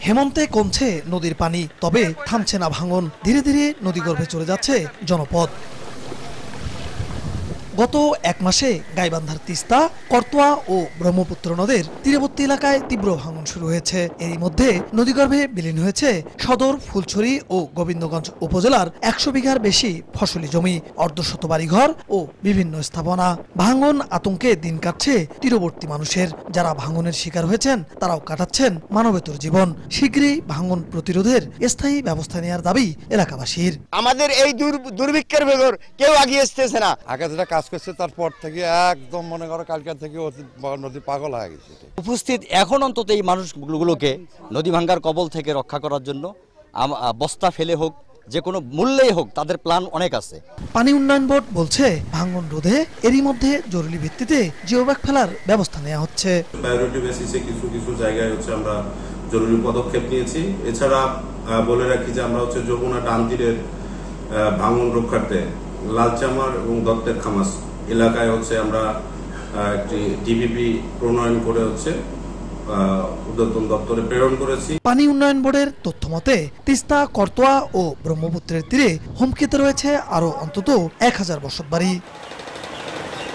হেমন্তে কমছে নদীর পানি, তবে থামছে না ভাঙন। ধীরে ধীরে নদীগর্ভে চলে যাচ্ছে জনপদ। গত এক মাসে গাইবান্ধার তিস্তা, করতোয়া ও ব্রহ্মপুত্র নদের তীরবর্তী এলাকায় তীব্র ভাঙন শুরু হয়েছে। এরই মধ্যে নদীগর্ভে বিলীন হয়েছে সদর, ফুলছড়ি ও গোবিন্দগঞ্জ উপজেলার 100 বিঘার বেশি ফসলি জমি, অর্ধশত বাড়িঘর ও বিভিন্ন স্থাপনা। ভাঙন আতঙ্কে দিন কাটছে তীরবর্তী মানুষের। যারা ভাঙনের শিকার হয়েছেন তারাও কাটাচ্ছেন মানবেতর জীবন। শীঘ্রই ভাঙন প্রতিরোধের স্থায়ী ব্যবস্থা নেওয়ার দাবি এলাকাবাসীর। আমাদের এই দুর্ভিক্ষের ভেতর কেউ আগিয়ে আসতেছে না। আগে যেটা কাজ করছে তারপর থেকে একদম মনে করো কালকার থেকে নদী পাগল হয়ে গেছে। উপস্থিত এখন অন্তত এই মানুষগুলোকে নদী ভাঙ্গার কবল থেকে রক্ষা করার জন্য বস্তা ফেলে হোক, যে কোনো মূল্যেই হোক, তাদের প্ল্যান অনেক আছে। পানি উন্নয়ন বোর্ড বলছে, ভাঙন রোধে এরই মধ্যে জরুরি ভিত্তিতে জিওব্যাগ ফেলার ব্যবস্থা নেওয়া হচ্ছে। প্রায়োরিটি বেসিসে কিছু কিছু জায়গায় আমরা জরুরি পদক্ষেপ নিয়েছি। এছাড়া বলে রাখি যে আমরা যমুনা ডান তীরের ভাঙন রক্ষার্থে লালচামার এবং দত্তের খামাস এলাকায় আমরা একটি ডিপিপি প্রণয়ন করে উদ্যোতন দপ্তরে প্রেরণ করেছি। পানি উন্নয়ন বোর্ডের তথ্য মতে তিস্তা, করতোয়া ও ব্রহ্মপুত্রের তীরে হুমকিতে রয়েছে আরো অন্তত 1000 বসতবাড়ি।